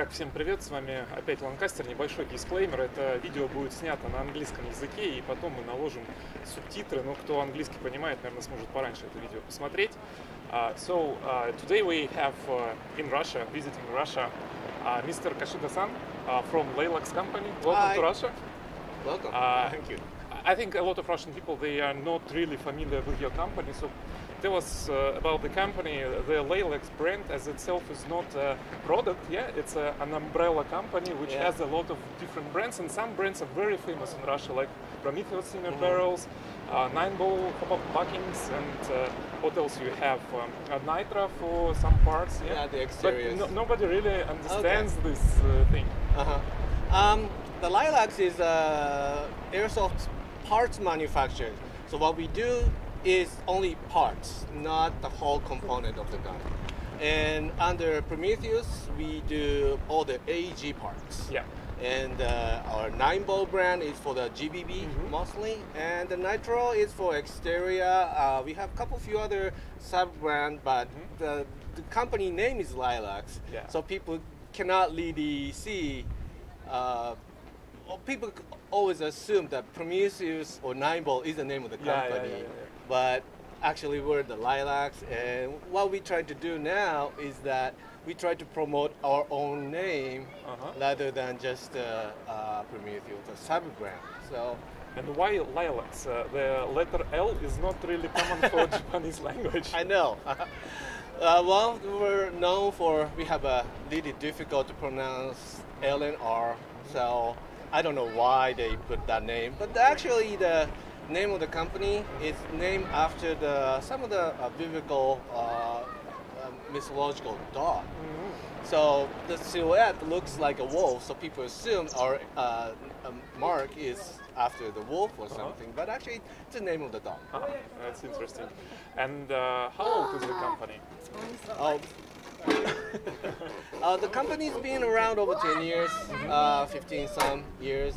Итак, всем привет, с вами опять Ланкастер, небольшой дисклеймер, это видео будет снято на английском языке и потом мы наложим субтитры, но кто английский понимает, наверное, сможет пораньше это видео посмотреть. Today we have in Russia, visiting Russia, Mr. Kashida-san from Laylax company. Welcome to Russia. Welcome. Thank you. I think a lot of Russian people, they are not really familiar with your company, so tell us about the company. The Laylax brand as itself is not a product, it's an umbrella company which has a lot of different brands, and some brands are very famous in Russia, like Prometheus Cinema barrels, 9-ball hop-ap buckings, and what else you have? Nitra for some parts, Yeah, the exteriors. But nobody really understands this thing. The Laylax is airsoft parts manufacturer. So what we do is only parts, not the whole component of the gun. And under Prometheus, we do all the AEG parts. Yeah. And our 9-ball brand is for the GBB mostly, and the Nitro is for exterior. We have a few other sub-brands, but the company name is Laylax, so people cannot really see. People always assume that Prometheus or 9-ball is the name of the company, but actually we're the Laylax, and what we try to do now is that we try to promote our own name rather than just Prometheus, a sub-brand. So. And why Laylax? The letter L is not really common for Japanese language. I know. Well, we're known for, we have a really difficult to pronounce L and R, so I don't know why they put that name, but actually the name of the company is named after some of the biblical mythological dog. So the silhouette looks like a wolf, so people assume our mark is after the wolf or something, but actually it's the name of the dog. That's interesting. And how old is the company? The company's been around over 10 years, 15 some years,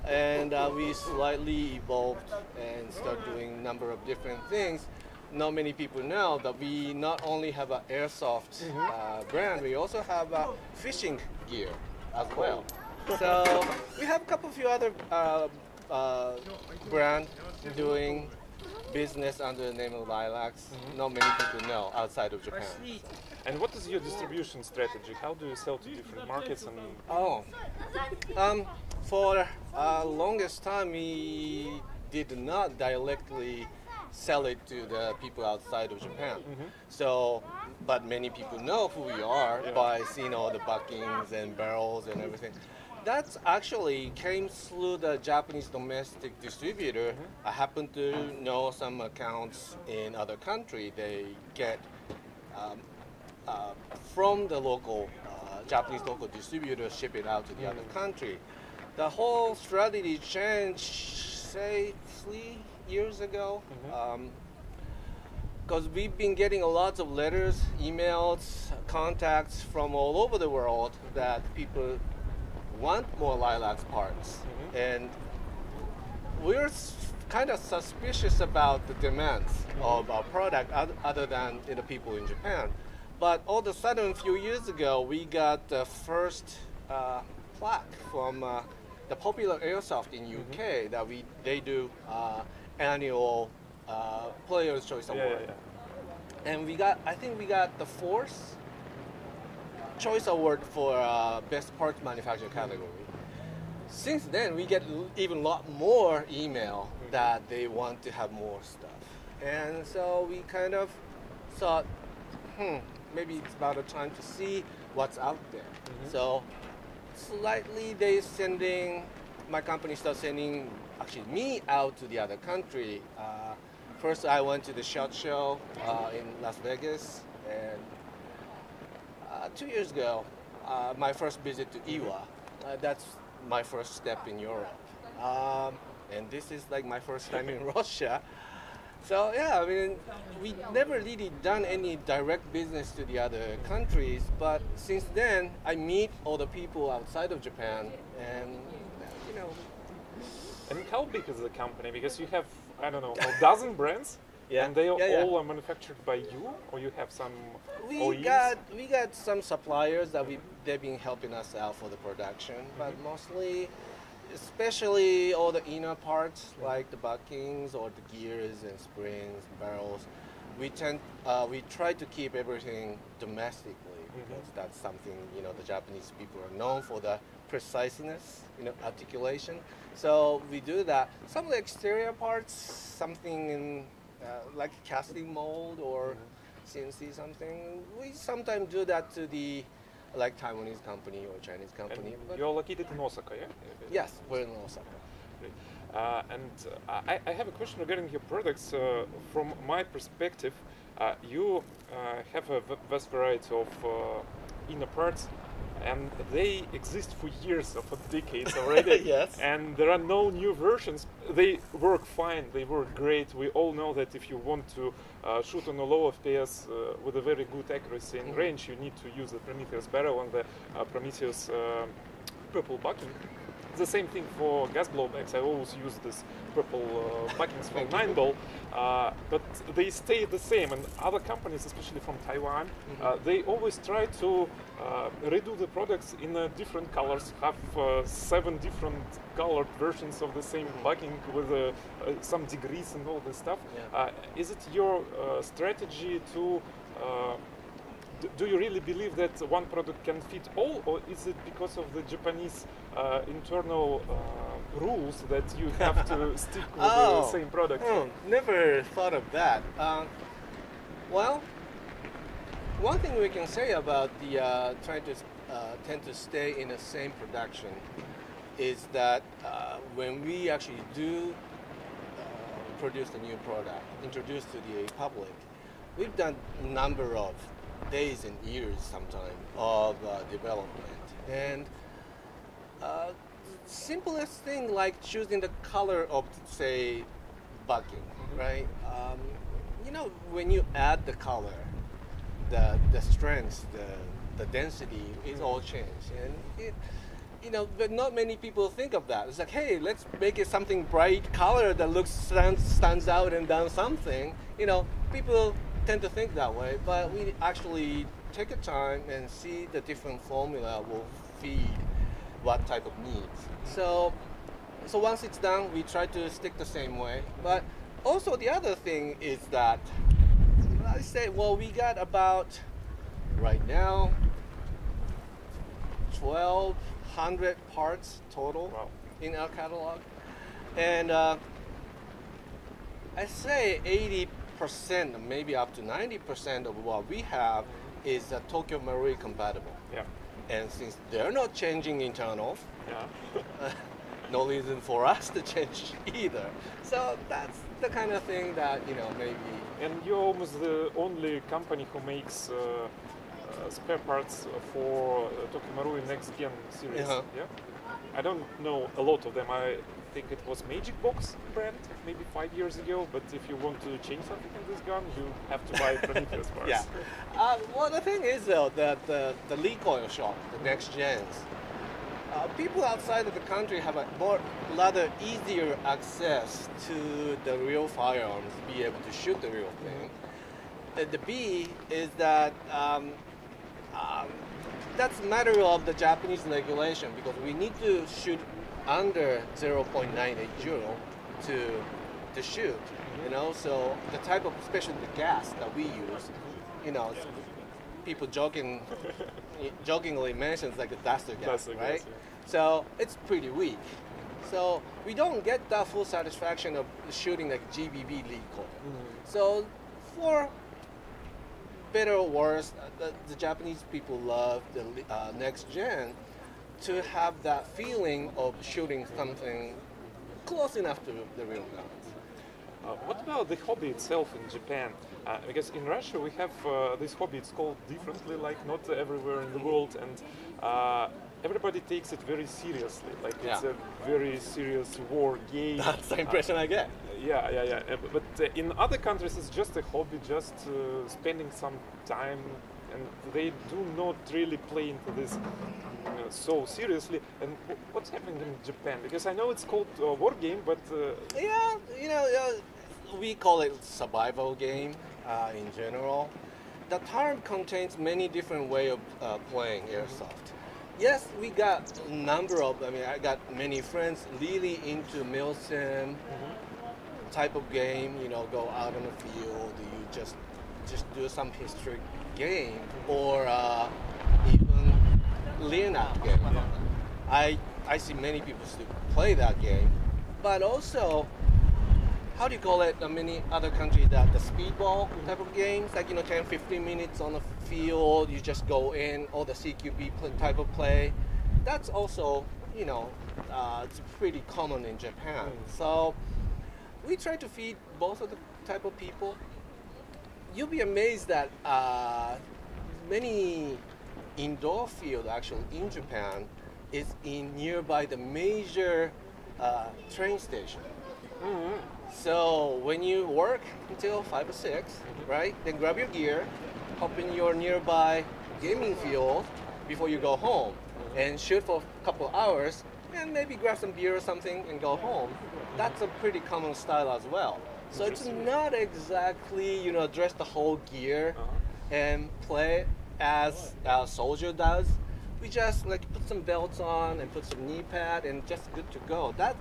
and we slightly evolved and started doing a number of different things. Not many people know that we not only have an airsoft brand, we also have fishing gear as well. So we have a few other brands doing business under the name of Laylax. Not many people know outside of Japan. And what is your distribution strategy? How do you sell to different markets? For longest time we did not directly sell it to the people outside of Japan. So, but many people know who we are by seeing all the buckings and barrels and everything. That actually came through the Japanese domestic distributor. I happen to know some accounts in other countries. They get from the local Japanese local distributor, ship it out to the other country. The whole strategy changed, say, 3 years ago, because we've been getting a lot of letters, emails, contacts from all over the world that people want more Laylax parts, and we're kind of suspicious about the demands of our product other than the people in Japan. But all of a sudden, a few years ago, we got the first plaque from the Popular Airsoft in UK that they do annual Players' Choice Award, and I think we got the 4th Choice Award for Best Parts Manufacturing category. Since then, we get even a lot more email that they want to have more stuff, and so we kind of thought, maybe it's about a time to see what's out there. So slightly my company started sending actually me out to the other country. First I went to the SHOT Show in Las Vegas, and 2 years ago my first visit to Iwa. That's my first step in Europe. And this is like my first time in Russia. So yeah, I mean, we never really done any direct business to the other countries, but since then, I meet all the people outside of Japan, and And how big is the company? Because you have, I don't know, a dozen brands? Yeah. And they Yeah. all are manufactured by you, or you have some We OEMs? got some suppliers that they've been helping us out for the production, but mostly, especially all the inner parts like the buckings or the gears and springs, barrels, we try to keep everything domestically because that's something the Japanese people are known for, the preciseness, articulation. So we do that. Some of the exterior parts, something in like casting mold or CNC something. We sometimes do that to the like Taiwanese company or Chinese company. And you're located in Osaka, yeah? Yes, we're in Osaka. Great. I have a question regarding your products. From my perspective, you have a vast variety of inner parts, and they exist for years, or for decades already. Yes. And there are no new versions. They work fine. They work great. We all know that if you want to shoot on a low FPS with a very good accuracy and range, you need to use the Prometheus barrel and the Prometheus purple bucking. The same thing for gas blowbacks. I always use this purple buckings from 9-ball, but they stay the same. And other companies, especially from Taiwan, they always try to redo the products in different colors, have 7 different colored versions of the same bucking with some degrees and all this stuff. Yeah. Is it your strategy to do you really believe that one product can fit all, or is it because of the Japanese internal rules that you have to stick with the same product? Never thought of that. Well, one thing we can say about the trying to tend to stay in the same production is that when we actually do produce a new product, introduce to the public, we've done a number of days and years sometimes of development, and simplest thing like choosing the color of, say, bucking, right? When you add the color, the strength, the density is all changed, and but not many people think of that. It's like, hey, let's make it something bright color that stands out and does something. People tend to think that way, but we actually take the time and see the different formula will feed what type of needs. So once it's done, we try to stick the same way. But also the other thing is that I say, well, we got about right now 1,200 parts total in our catalog, and I say 80%, maybe up to 90% of what we have is Tokyo Marui compatible. Yeah. And since they're not changing internal, Yeah. no reason for us to change either. So that's the kind of thing that maybe. And you're almost the only company who makes spare parts for Tokyo Marui Next Gen series. Yeah. I don't know a lot of them. I think it was Magic Box brand maybe 5 years ago. But if you want to change something in this gun, you have to buy Prometheus parts. Yeah. Well, the thing is though that the recoil shot, the next gens, people outside of the country have a rather easier access to the real firearms, be able to shoot the real thing. The B is that that's a matter of the Japanese regulation, because we need to shoot under 0.980 to shoot. So the type of, especially the gas that we use, people jokingly mentions like a duster gas, right? Gas, yeah. So it's pretty weak. So we don't get that full satisfaction of shooting like GBB recoil. So for better or worse, the Japanese people love the next gen to have that feeling of shooting something close enough to the real guns. What about the hobby itself in Japan? Because in Russia we have this hobby, it's called differently, like not everywhere in the world, and everybody takes it very seriously, like it's a very serious war game. That's the impression I get. Yeah. But in other countries it's just a hobby, just spending some time, and they do not really play into this so seriously. And what's happening in Japan? Because I know it's called war game, but we call it survival game in general. The term contains many different ways of playing airsoft. Yes, we got a number of, I got many friends really into milsim type of game, go out on the field, you just do some history game, or even Laylax game. I see many people still play that game, but also, how do you call it, many other countries that the speedball type of games, like 10, 15 minutes on the field, you just go in, or the CQB type of play. That's also, it's pretty common in Japan. So we try to feed both of the type of people. You'll be amazed that many indoor field actually in Japan is in nearby the major train station. So when you work until 5 or 6, right, then grab your gear, hop in your nearby gaming field before you go home, and shoot for a couple of hours, and maybe grab some beer or something and go home. That's a pretty common style as well. So it's not exactly, dress the whole gear and play as a soldier does. We just put some belts on and put some knee pad and just good to go. That's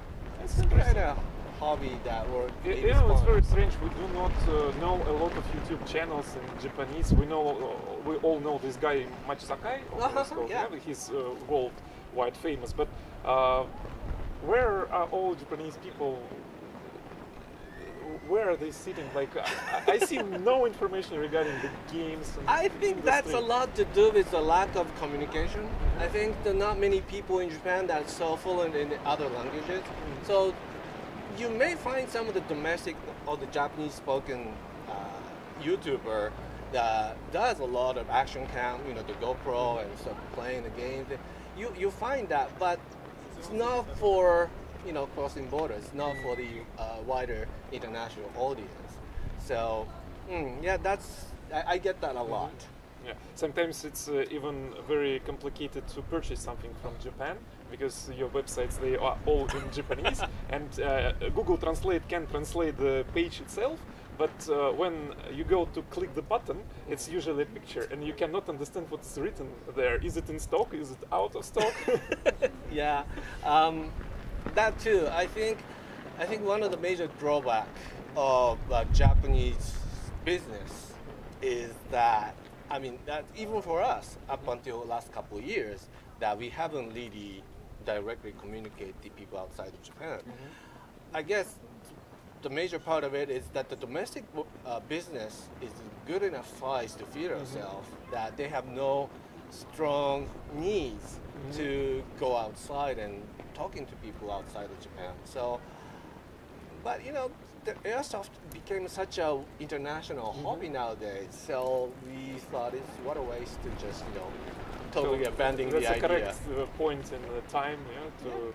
kind of hobby that we're it's very strange. We do not know a lot of YouTube channels in Japanese. We all know this guy Machi Sakai. He's worldwide famous. But where are all Japanese people? Where are they sitting? I see no information regarding the games. And I think that's a lot to do with the lack of communication. I think there are not many people in Japan that are so fluent in other languages. So you may find some of the domestic or the Japanese spoken YouTuber that does a lot of action cam, the GoPro and stuff, playing the games. You find that, but it's not for crossing borders, not for the wider international audience. So I get that a lot. Yeah, sometimes it's even very complicated to purchase something from Japan because your websites, they are all in Japanese, and Google Translate can translate the page itself, but when you go to click the button, it's usually a picture and you cannot understand what's written there. Is it in stock? Is it out of stock? Yeah, that too. I think one of the major drawbacks of Japanese business is that, that even for us, up until the last couple of years, that we haven't really directly communicated to people outside of Japan. I guess the major part of it is that the domestic business is good enough size to feed ourselves that they have no strong needs to go outside and talking to people outside of Japan. So, but the airsoft became such a international hobby nowadays. So we thought, what a waste to just totally abandon the idea. That's a correct point in the time to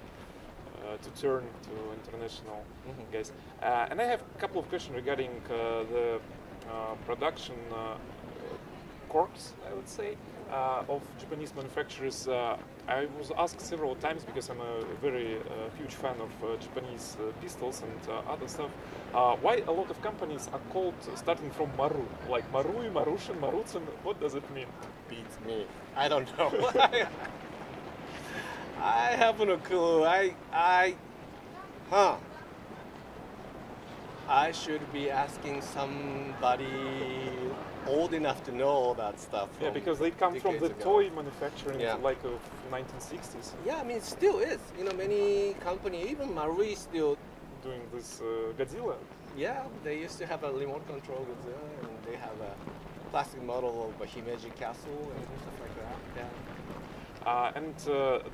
turn to international guys. And I have a couple of questions regarding the production corps, I would say, of Japanese manufacturers. I was asked several times, because I'm a very huge fan of Japanese pistols and other stuff, why a lot of companies are called starting from Maru, like Marui, Marushin, Marutsun. What does it mean? Beats me. I don't know. I have no clue. I should be asking somebody old enough to know all that stuff. Yeah, because they come from the toy manufacturing of 1960s. Yeah, it still is. Many companies, even Marui, still doing this Godzilla. Yeah, they used to have a remote control Godzilla, and they have a plastic model of a Himeji castle and stuff like that. Yeah. And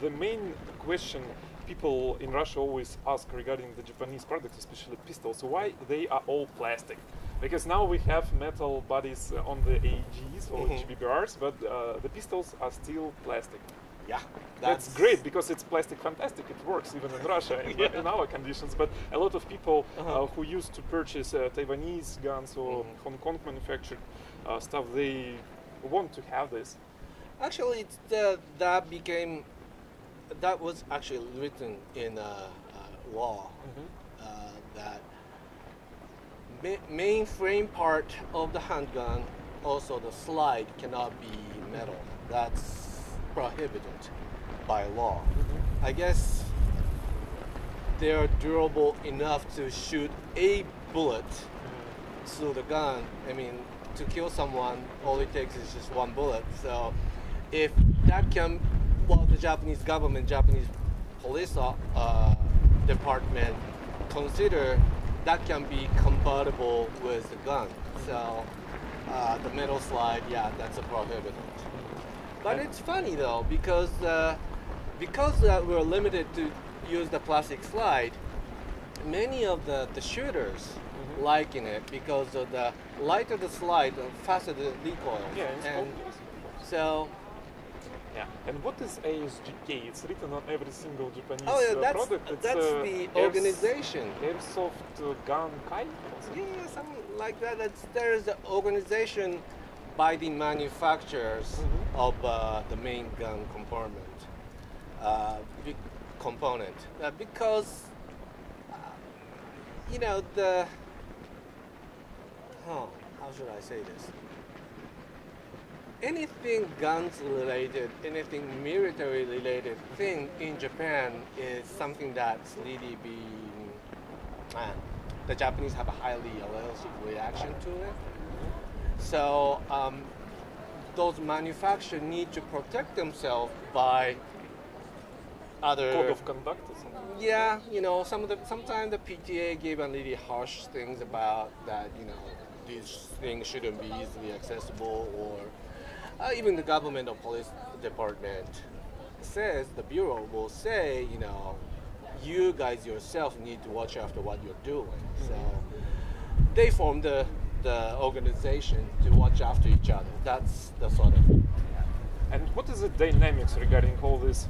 the main question people in Russia always ask regarding the Japanese products, especially pistols, why they are all plastic? Because now we have metal bodies on the AEGs or GBBRs, but the pistols are still plastic. Yeah, that's great, because it's plastic fantastic. It works even in Russia in our conditions. But a lot of people who used to purchase Taiwanese guns or Hong Kong manufactured stuff, they want to have this. Actually, that was actually written in law that main frame part of the handgun, also the slide cannot be metal. That's prohibited by law. I guess they are durable enough to shoot a bullet through the gun. I mean, to kill someone, all it takes is just one bullet. So if that can, well, the Japanese government, Japanese police department consider that can be compatible with the gun. So the metal slide, yeah, that's a prohibited. But it's funny though, because we're limited to use the plastic slide, many of the shooters liking it because of the lighter the slide, the faster the recoil. Yeah, it's and obvious. so. Yeah, and what is ASGK? It's written on every single Japanese product. It's, that's the organization. Airsoft Gun Kai? Yeah, something like that. There's an organization by the manufacturers of the main gun component. Because, you know, how should I say this? Anything guns related, anything military related thing in Japan is something that's really being, the Japanese have a highly allergic reaction to it. So those manufacturers need to protect themselves by other Code of conduct or something? Yeah, you know, sometimes the PTA gave a really harsh things about that, you know, these things shouldn't be easily accessible, or even the government or police department says, the bureau will say, you know, you guys yourself need to watch after what you're doing. So they form the organization to watch after each other. That's the sort of. And what is the dynamics regarding all these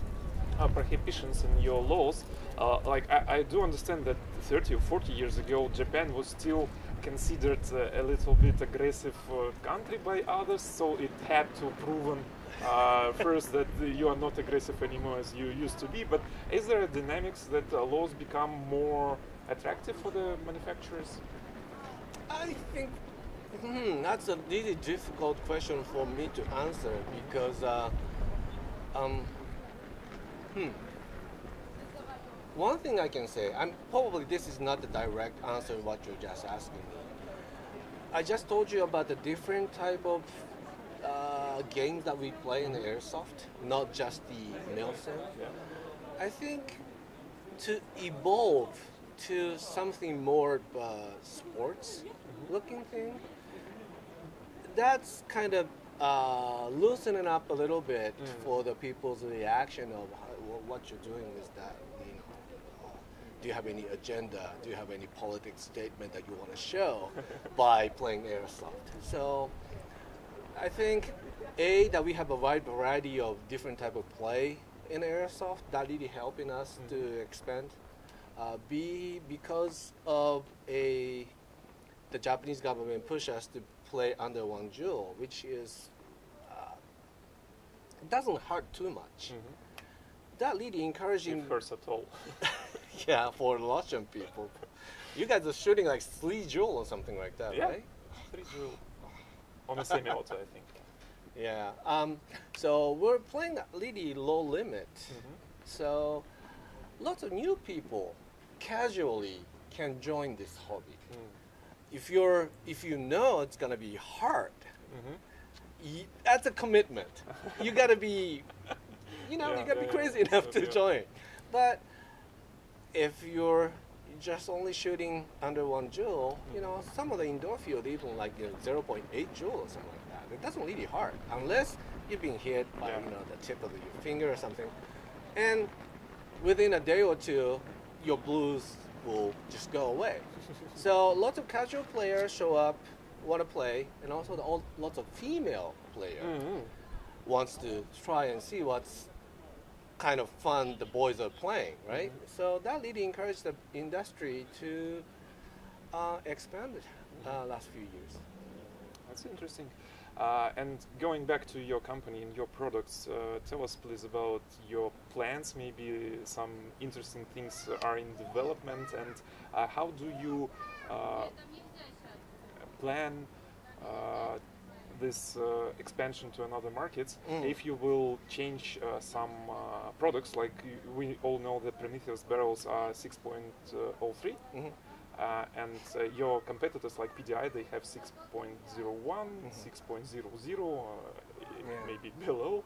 prohibitions in your laws? Like I do understand that 30 or 40 years ago, Japan was still considered a little bit aggressive country by others, so it had to proven first that you are not aggressive anymore as you used to be. But is there a dynamics that laws become more attractive for the manufacturers? I think that's a really difficult question for me to answer because one thing I can say, probably this is not the direct answer to what you're just asking me. I just told you about the different type of games that we play in the airsoft, not just the Nielsen. Yeah. I think to evolve to something more sports looking thing, that's kind of loosening up a little bit for the people's reaction of what you're doing is that, you know, do you have any agenda? Do you have any politics statement that you want to show by playing airsoft? So I think that we have a wide variety of different type of play in airsoft that really helping us to expand. B, because of the Japanese government push us to play under one jewel, which is it doesn't hurt too much. That really encouraging. It hurts at all. Yeah, for Russian people. You guys are shooting like 3 joule or something like that, Yeah, right? 3 joule on a semi-auto, I think. Yeah. So we're playing at really low limit. So lots of new people casually can join this hobby. If you know it's gonna be hard, that's a commitment. You gotta be, you know, you gotta be crazy enough to join. But if you're just only shooting under 1 joule, you know, some of the indoor field even like 0.8 joule or something like that. It doesn't really hurt unless you're being hit by you know the tip of your finger or something, and within a day or two, your blues will just go away. So lots of casual players show up, want to play, and also lots of female players wants to try and see what's kind of fun the boys are playing, right? So that really encouraged the industry to expand last few years. That's interesting. And going back to your company and your products, tell us please about your plans. Maybe some interesting things are in development, and how do you plan this expansion to another markets if you will change some products, like we all know that Prometheus barrels are 6.03 and your competitors like PDI, they have 6.01, 6.00, maybe below,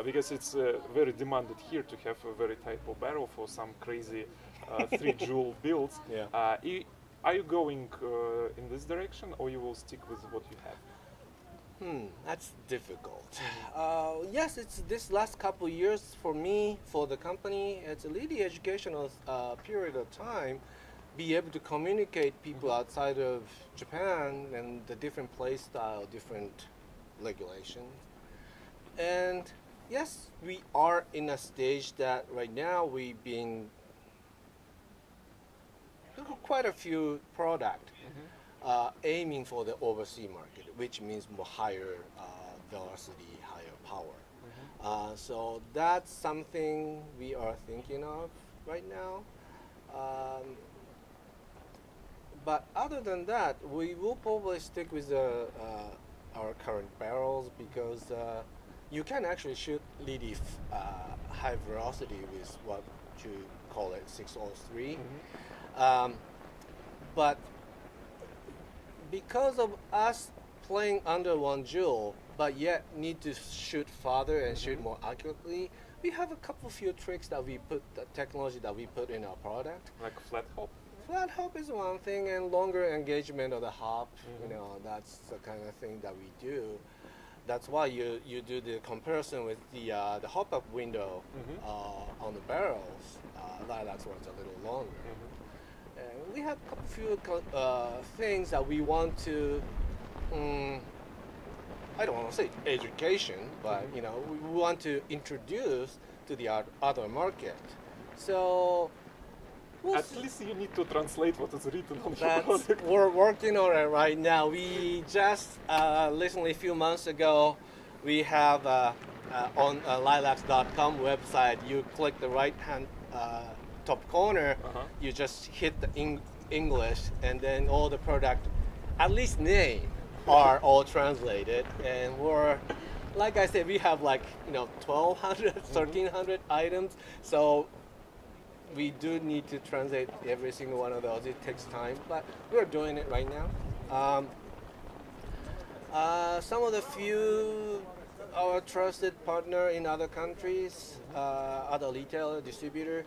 because it's very demanded here to have a very tight barrel for some crazy 3 joule builds. Are you going in this direction, or you will stick with what you have? That's difficult. Yes, it's this last couple of years for me, for the company, it's a really educational period of time. Be able to communicate people outside of Japan and the different play style, different regulations. And yes, we are in a stage that right now we've been quite a few products aiming for the overseas market, which means more higher velocity, higher power. So that's something we are thinking of right now. But other than that, we will probably stick with our current barrels, because you can actually shoot really high velocity with what you call it 603. But because of us playing under 1 joule, but yet need to shoot farther and shoot more accurately, we have a couple few tricks that we put, the technology that we put in our product. Like flat hop? Flat hop is one thing, and longer engagement of the hop, that's the kind of thing that we do. That's why you do the comparison with the hop-up window on the barrels. Laylax was a little longer. And we have a couple few things that we want to, I don't want to say education, but we want to introduce to the other market. So at least you need to translate what is written on the product. We're working on it right now. We just recently, a few months ago, we have on Laylax.com website, you click the right hand top corner, you just hit the English, and then all the product, at least name, are all translated. And we're, like I said, we have like 1,200, 1,300 items. So we do need to translate every single one of those. It takes time, but we're doing it right now. Some of the few our trusted partner in other countries, other retailer, distributor.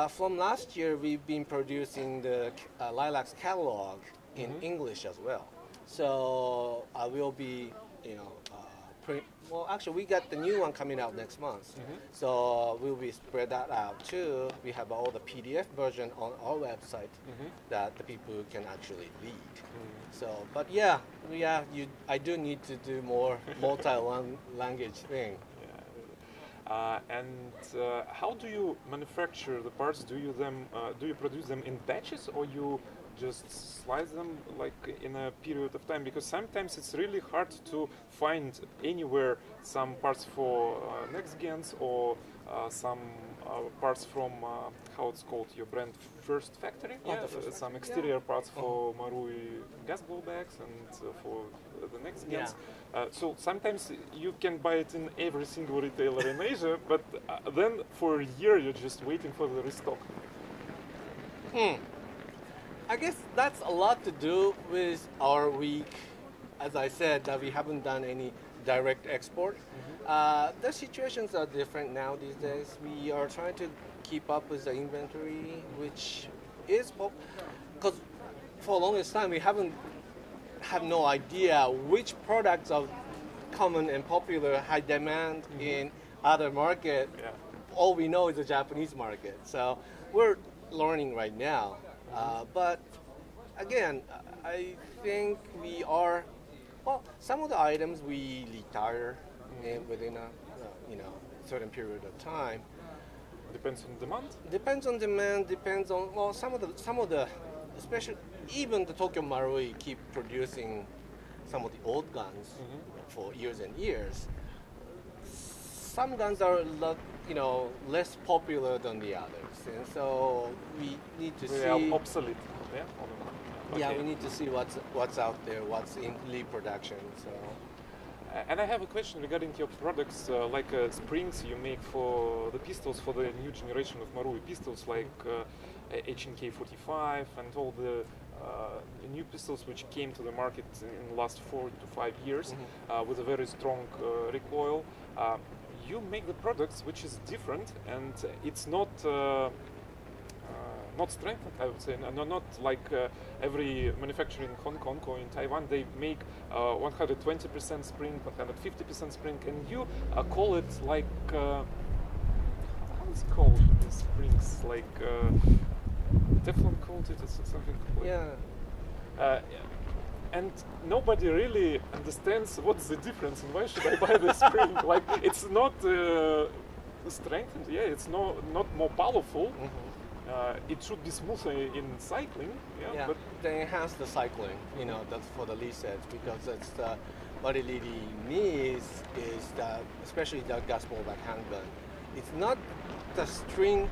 From last year, we've been producing the Laylax catalog in English as well. So I will be, well, actually, we got the new one coming out next month. So we'll be spread that out too. We have all the PDF version on our website that the people can actually read. So, but yeah, I do need to do more multi-language thing. And how do you manufacture the parts? Do you produce them in batches, or you just slice them like in a period of time? Because sometimes it's really hard to find anywhere some parts for next gens, or some parts from how it's called, your brand, First Factory. Some exterior parts for Marui gas blowbacks and for the next gens. So sometimes you can buy it in every single retailer in Asia, but then for a year you're just waiting for the restock. I guess that's a lot to do with our week. As I said, that we haven't done any direct export. The situations are different now these days. We are trying to keep up with the inventory, which is because for the longest time we have no idea which products are common and popular, high demand in other market. All we know is the Japanese market. So we're learning right now. But again, I think we are, well, some of the items we retire within a certain period of time. Depends on demand? Depends on demand, depends on, well, some of the, especially even the Tokyo Marui keep producing some of the old guns for years and years. Some guns are less popular than the others, and so we need to see. They are obsolete. Yeah, Okay. we need to see what's out there, what's in lead production. So. And I have a question regarding your products, like springs you make for the pistols for the new generation of Marui pistols, like HNK 45 and all the new pistols which came to the market in the last 4 to 5 years with a very strong recoil. You make the products which is different, and it's not strengthened, I would say. No, not like every manufacturer in Hong Kong or in Taiwan, they make 120% spring, 150% spring, and you call it like, how is it called, these springs, like Teflon coated or something? Yeah. And nobody really understands what's the difference and why should I buy the spring. Like, it's not strengthened, yeah, it's not more powerful. It should be smoother in cycling, Yeah, but they enhance the cycling, you know, that's for the lead sets, because it's what it really needs is that, especially the gas blowback handgun, it's not the string,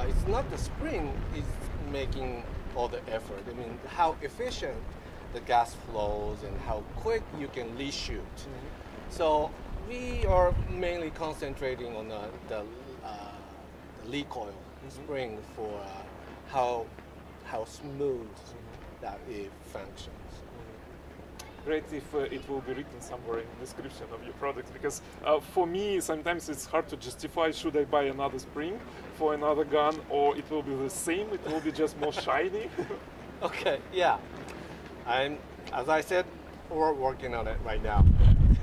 it's not the spring is making all the effort. I mean, how efficient the gas flows and how quick you can lead shoot. So we are mainly concentrating on the lead coil spring for how smooth that it functions. great if it will be written somewhere in the description of your products, because for me sometimes it's hard to justify, should I buy another spring for another gun, or it will be the same, it will be just more shiny. Okay, yeah. As I said, we're working on it right now.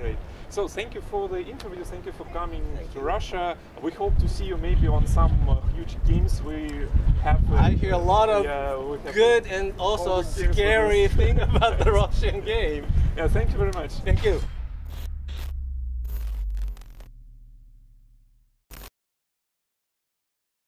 Great. So thank you for the interview, thank you for coming to Russia. We hope to see you maybe on some huge games we have. I hear a lot of good and also scary thing about the Russian game. Yeah, thank you very much. Thank you.